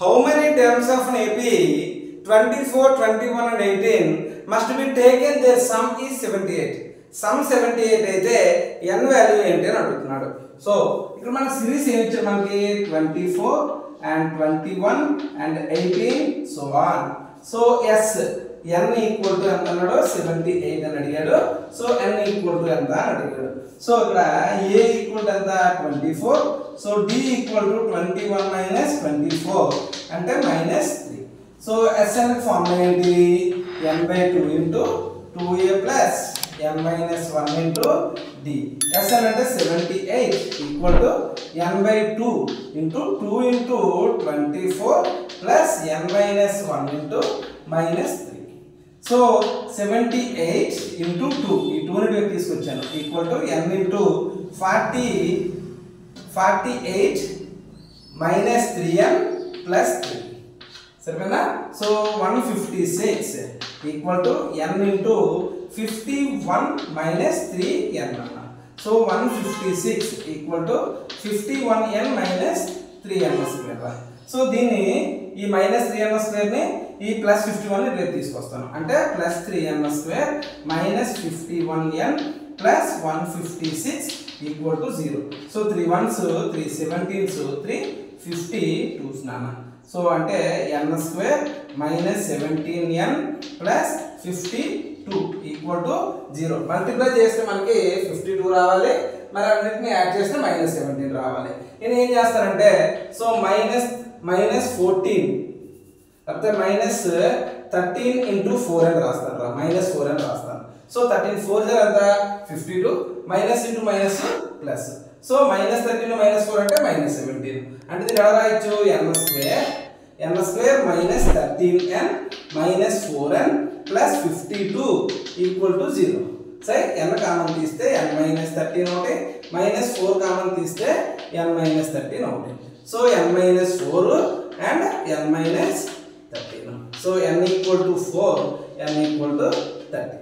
how many terms of an AP 24, 21 and 18 must be taken, their sum is 78. Sum 78 అయితే n value ఏంటి అని అడుగుతున్నాడు. So ఇక్కడ మన సిరీస్ ఏం ఇచ్చారు మనకి 24 and 21 and 18 so on. So s n equal to ఎంత అన్నాడు 78 అని అడిగాడు. సో n ఈక్వల్ టు ఎంత అని అడిగాడు. సో ఇక్కడ a ఈక్వల్ టు ఎంత 24. So d equal to 21 minus 24 అంటే -3. సో Sn ఫార్ములా ఏంటి n/2 into 2a plus n minus 1 into d. Sn అంటే 78 equal to n/2 into 2 into 24 plus n minus 1 into -3. So 78 into 2 ఈ 2 ని తీసుకొచ్చాను equal to n into 48 minus 3n plus 3 సరేనా. So 156 equal to n into 51 minus 3n. So 156 equal to 51n minus 3n square. So దీన్ని ఈ minus 3n square ని ఈ plus 51 ని రేపు తీసుకొస్తాను. అంటే plus 3n square minus 51n plus 156 equal to 0. So 3 1s 3 17s 352 నానా. సో అంటే n square minus 17n plus 52 equal to 0. Multiply చేస్తే మనకి 52 రావాలి. మరి అన్నిటిని యాడ్ చేస్తే -17 రావాలి. నేను ఏం చేస్తానంటే సో -14 లేకపోతే -13 ఇంటూ 4 అని రాస్తాను -4 అని రాస్తాను. సో 13 4 ఎంత 52 minus into minus plus. So -13 -4 అంటే -17 అంటే ఇది ఎలా రాయొచ్చు n square minus 13n minus 4n plus 52 equal to 0. సరే n కామన్ తీస్తే n minus 13 ఒకటి minus 4 కామన్ తీస్తే n minus 13 ఒకటి. So n minus 4 and n minus 13. So n equal to 4, n equal to 13.